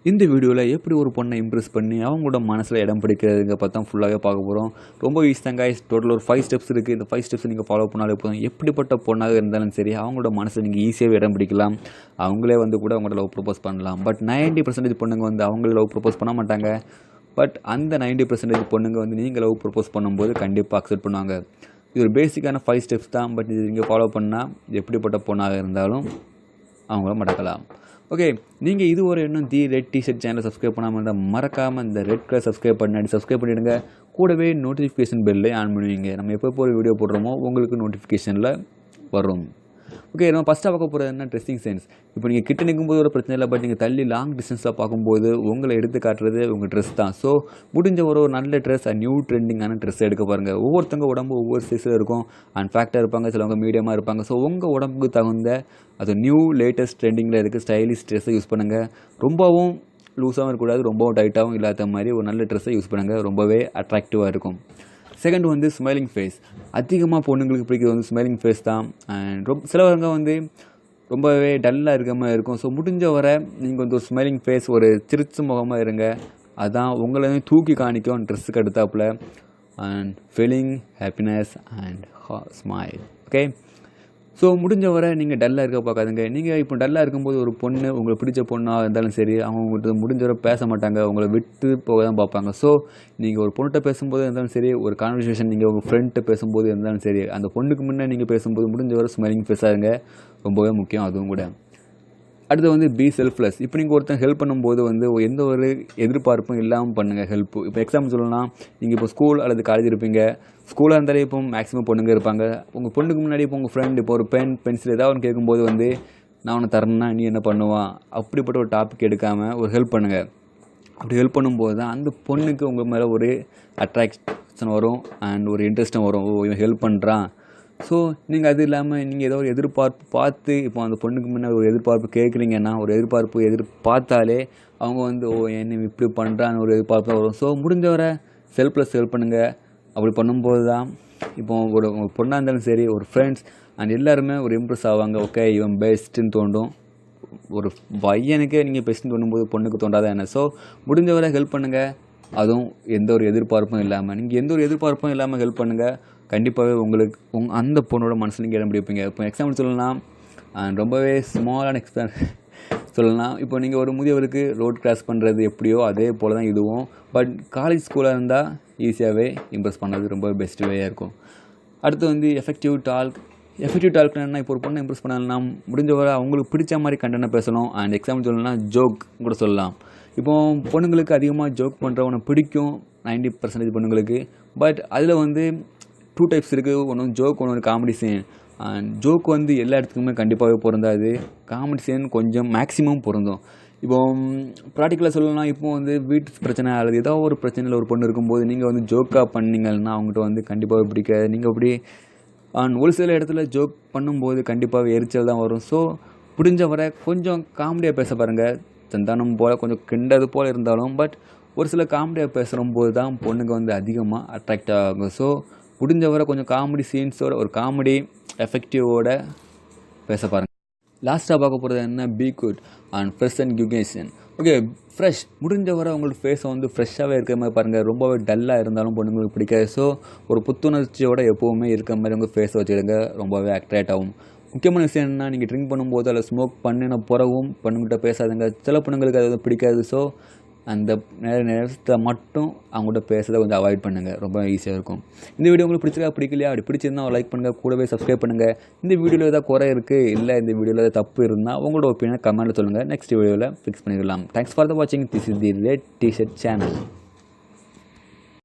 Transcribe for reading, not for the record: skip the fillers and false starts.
இந்த வீடியோவில் எப்படி ஒரு பொண்ணை இம்ப்ரெஸ் பண்ணி அவங்களோட மனசில் இடம் பிடிக்கிறதுங்க பார்த்தா ஃபுல்லாகவே பார்க்க போகிறோம். ரொம்ப ஈஸி தான் கைஸ். டோட்டல் ஒரு 5 ஸ்டெப்ஸ் இருக்குது. இந்த 5 ஸ்டெப்ஸ் நீங்கள் ஃபாலோ பண்ணாலே போதும். எப்படிப்பட்ட பொண்ணாக இருந்தாலும் சரி அவங்களோட மனசில் நீங்கள் ஈஸியாகவே இடம் பிடிக்கலாம். அவங்களே வந்து கூட அவங்களோட லவ் ப்ரப்போஸ் பண்ணலாம். பட் 90% பொண்ணுங்க வந்து அவங்கள லவ் ப்ரப்போஸ் பண்ண மாட்டாங்க. பட் அந்த 90% பொண்ணுங்க வந்து நீங்கள் லவ் ப்ரப்போஸ் பண்ணும்போது கண்டிப்பாக அக்செப்ட் பண்ணுவாங்க. இது ஒரு பேசிக்கான 5 ஸ்டெப்ஸ் தான். பட் இது நீங்கள் ஃபாலோ பண்ணால் எப்படிப்பட்ட பொண்ணாக இருந்தாலும் அவங்கள மடக்கலாம். ஓகே, நீங்கள் இது ஒரு இன்னும் தி ரெட் டிஷர்ட் சேனலை சப்ஸ்கிரைப் பண்ணாமல் இருந்தால் மறக்காமல் இந்த ரெட் கலர் சப்ஸ்கிரைப் பண்ணிவிடுங்க. கூடவே நோட்டிஃபிகேஷன் பெல்லே ஆன் பண்ணுவீங்க. நம்ம எப்போ ஒரு வீடியோ போடுறோமோ உங்களுக்கு நோட்டிஃபிகேஷனில் வரும். ஓகே, நம்ம ஃபஸ்ட்டாக பார்க்க போகிறது என்ன, ட்ரெஸ்ஸிங் சென்ஸ். இப்போ நீங்கள் கிட்ட நிற்கும்போது ஒரு பிரச்சனை இல்லை. பட் நீங்கள் தள்ளி லாங் டிஸ்டன்ஸில் பார்க்கும்போது உங்களை எடுத்து காட்டுறது உங்கள் ட்ரெஸ் தான். ஸோ முடிஞ்ச ஒரு நல்ல ட்ரெஸ், நியூ ட்ரெண்டிங்கான ட்ரெஸ் எடுக்க பாருங்கள். ஒவ்வொருத்தவங்க உடம்பு ஒவ்வொரு சைஸில் இருக்கும். அண்ட் ஃபேக்டாக இருப்பாங்க, சிலவங்க மீடியமாக இருப்பாங்க. ஸோ உங்கள் உடம்புக்கு தகுந்த அது நியூ லேட்டஸ்ட் ட்ரெண்டிங்கில் இருக்குது ஸ்டைலிஷ் ட்ரெஸ்ஸை யூஸ் பண்ணுங்கள். ரொம்பவும் லூஸாகவும் இருக்கக்கூடாது, ரொம்பவும் டைட்டாகவும் இல்லாத மாதிரி ஒரு நல்ல ட்ரெஸ்ஸை யூஸ் பண்ணுங்கள். ரொம்பவே அட்ராக்டிவாக இருக்கும். செகண்ட் வந்து ஸ்மைலிங் ஃபேஸ். அதிகமாக பொண்ணுங்களுக்கு பிடிக்கிறது வந்து ஸ்மைலிங் ஃபேஸ் தான். அண்ட் சிலவங்க வந்து ரொம்பவே டல்லாக இருக்க மாதிரி இருக்கும். ஸோ முடிஞ்ச வரை நீங்கள் வந்து ஒரு ஸ்மைலிங் ஃபேஸ், ஒரு சிரிச்ச முகமாக இருங்க. அதுதான் உங்களையும் தூக்கி காணிக்கும் ட்ரெஸ்ஸுக்கு அடுத்தாப்புல. And feeling happiness and smile. Okay, so முடிஞ்ச வரை நீங்கள் டல்லாக இருக்க பார்க்காதுங்க. நீங்கள் இப்போ டல்லாக இருக்கும்போது ஒரு பொண்ணு உங்களுக்கு பிடிச்ச பொண்ணாக இருந்தாலும் சரி, அவங்க உங்கள்கிட்ட முடிஞ்ச வரை பேச மாட்டாங்க, உங்களை விட்டு போக தான் பார்ப்பாங்க. ஸோ நீங்கள் ஒரு பொண்ணுகிட்ட பேசும்போது இருந்தாலும் சரி, ஒரு கான்வர்சேஷன் நீங்கள் உங்கள் ஃப்ரெண்ட்கிட்ட பேசும்போது இருந்தாலும் சரி, அந்த பொண்ணுக்கு முன்னே நீங்கள் பேசும்போது முடிஞ்ச வரை ஸ்மைலிங் ஃபேஸாக இருங்க. ரொம்பவே முக்கியம் அதுவும் கூட. அடுத்து வந்து பி செல்ஃப்லெஸ். இப்போ நீங்கள் ஒருத்தன் ஹெல்ப் பண்ணும்போது வந்து எந்த ஒரு எதிர்பார்ப்பும் இல்லாமல் பண்ணுங்கள் ஹெல்ப்பு. இப்போ எக்ஸாம்பிள் சொல்லலாம், நீங்கள் இப்போ ஸ்கூல் அல்லது காலேஜ் இருப்பீங்க. ஸ்கூலாக இருந்தாலே இப்போ மேக்ஸிமம் பொண்ணுங்க இருப்பாங்க. உங்கள் பொண்ணுக்கு முன்னாடி இப்போ உங்கள் ஃப்ரெண்ட் இப்போ ஒரு பென், பென்சில் ஏதாவது ஒன்று கேட்கும்போது வந்து நான் உன்னை தரேன்னா நீ என்ன பண்ணுவான், அப்படிப்பட்ட ஒரு டாபிக் எடுக்காமல் ஒரு ஹெல்ப் பண்ணுங்கள். அப்படி ஹெல்ப் பண்ணும்போது தான் அந்த பொண்ணுக்கு உங்கள் மேலே ஒரு அட்ராக்ஷன் வரும் அண்ட் ஒரு இன்ட்ரெஸ்ட்டும் வரும். ஓ, இவன் ஹெல்ப் பண்ணுறான். ஸோ நீங்கள் அது இல்லாமல் நீங்கள் ஏதோ ஒரு எதிர்பார்ப்பு பார்த்து இப்போ அந்த பொண்ணுக்கு முன்னே ஒரு எதிர்பார்ப்பு கேட்குறீங்கன்னா, ஒரு எதிர்பார்த்தாலே அவங்க வந்து ஓ என்ன இப்படி பண்ணுறான்னு ஒரு எதிர்பார்ப்பு தான் வரும். ஸோ முடிஞ்ச வரை செல்ஃப்லெஸ் ஹெல்ப் பண்ணுங்கள். அப்படி பண்ணும்போது தான் இப்போ ஒரு பொண்ணாக இருந்தாலும் சரி, ஒரு ஃப்ரெண்ட்ஸ் அண்ட் எல்லாருமே ஒரு இம்ப்ரெஸ் ஆவாங்க. ஓகே, இவன் பெஸ்ட்டுன்னு தோண்டும். ஒரு பையனுக்கே நீங்கள் பெஸ்ட்டுன்னு தோணும்போது பொண்ணுக்கு தோண்டாதான் என்ன. ஸோ முடிஞ்ச வரை ஹெல்ப் பண்ணுங்கள். அதுவும் எந்த ஒரு எதிர்பார்ப்பும் இல்லாமல். நீங்கள் எந்த ஒரு எதிர்பார்ப்பும் இல்லாமல் ஹெல்ப் பண்ணுங்கள். கண்டிப்பாகவே உங்களுக்கு அந்த பொண்ணோட மனசில் நீங்கள் இடம் பிடிப்பீங்க. இப்போ எக்ஸாம்பிள் சொல்லலாம், ரொம்பவே ஸ்மாலான சொல்லலாம். இப்போ நீங்கள் ஒரு முதியவருக்கு ரோட் கிராஸ் பண்ணுறது எப்படியோ அதே போல் தான் இதுவும். பட் காலேஜ் ஸ்கூலாக இருந்தால் ஈஸியாகவே இம்ப்ரெஸ் பண்ணுறது ரொம்ப பெஸ்ட் வேயாக இருக்கும். அடுத்து வந்து எஃபெக்டிவ் டால்க் என்ன, இப்போ ஒரு பொண்ணை இம்ப்ரெஸ் பண்ணலாம் முடிஞ்ச வரை அவங்களுக்கு பிடிச்ச மாதிரி கண்டென்ட் பேசணும். அண்ட் எக்ஸாம்பிள் சொல்லணும்னா ஜோக் கூட சொல்லலாம். இப்போ பொண்ணுங்களுக்கு அதிகமாக ஜோக் பண்ணுறவனை பிடிக்கும் 90% பொண்ணுங்களுக்கு. பட் அதில் வந்து 2 டைப்ஸ் இருக்குது. ஒன்று ஜோக், ஒன்று காமெடி சீன். அண்ட் ஜோக் வந்து எல்லா இடத்துக்குமே கண்டிப்பாகவே பொருந்தாது. காமெடி சீன் கொஞ்சம் மேக்ஸிமம் பொருந்தும். இப்போ ப்ராக்டிக்கலாக சொல்லலாம், இப்போ வந்து வீட்டு பிரச்சனை அல்லது ஏதோ ஒரு பிரச்சனையில் ஒரு பொண்ணு இருக்கும்போது நீங்கள் வந்து ஜோக்காக பண்ணிங்கன்னா அவங்ககிட்ட வந்து கண்டிப்பாக பிடிக்காது. நீங்கள் அப்படி ஒரு சில இடத்துல ஜோக் பண்ணும்போது கண்டிப்பாக எரிச்சல் தான் வரும். ஸோ முடிஞ்ச வரை கொஞ்சம் காமெடியாக பேச பாருங்கள். சந்தானம் போல் கொஞ்சம் கிண்டது போல் இருந்தாலும் பட் ஒரு சில காமெடியாக பேசுகிறம்போது தான் பொண்ணுங்க வந்து அதிகமாக அட்ராக்ட் ஆகும். ஸோ முடிஞ்ச வரை கொஞ்சம் காமெடி சீன்ஸோட, ஒரு காமெடி எஃபெக்டிவோட பேச பாருங்கள். லாஸ்ட்டாக பார்க்க போகிறது என்ன, be good and fresh and கியூகேஷன். Okay, fresh. முடிஞ்ச வரை உங்களுக்கு ஃபேஸை வந்து ஃப்ரெஷ்ஷாகவே இருக்கிற மாதிரி பாருங்கள். ரொம்பவே டல்லாக இருந்தாலும் பொண்ணுங்களுக்கு பிடிக்காது. ஸோ ஒரு புத்துணர்ச்சியோட எப்போவுமே இருக்கிற மாதிரி உங்கள் ஃபேஸை வச்சுடுங்க. ரொம்பவே அட்ராக்ட் ஆகும். முக்கியமான விஷயம் என்னென்னா, நீங்கள் ட்ரிங்க் பண்ணும்போது அதில் ஸ்மோக் பண்ணின பிறகும் பொண்ணுங்கிட்ட பேசாதுங்க. சில பொண்ணுங்களுக்கு அது பிடிக்காது. ஸோ அந்த நேரத்தில் மட்டும் அவங்கள்ட்ட பேசுகிறத கொஞ்சம் அவாய்ட் பண்ணுங்கள். ரொம்ப ஈஸியாக இருக்கும். இந்த வீடியோ உங்களுக்கு பிடிக்கலையா? அப்படி பிடிச்சிருந்தா லைக் பண்ணுங்கள், கூடவே சப்ஸ்கிரைப் பண்ணுங்கள். இந்த வீடியோவில் ஏதாவது குறை இருக்குது, இல்லை இந்த வீடியோவில் ஏதாவது தப்பு இருந்தால் உங்களோட ஒப்பீனியனை கமெண்ட்டில் சொல்லுங்கள். நெக்ஸ்ட் வீடியோவில் ஃபிக்ஸ் பண்ணிடலாம். தேங்க்ஸ் ஃபார் த வாட்சிங். This is the red t-shirt channel.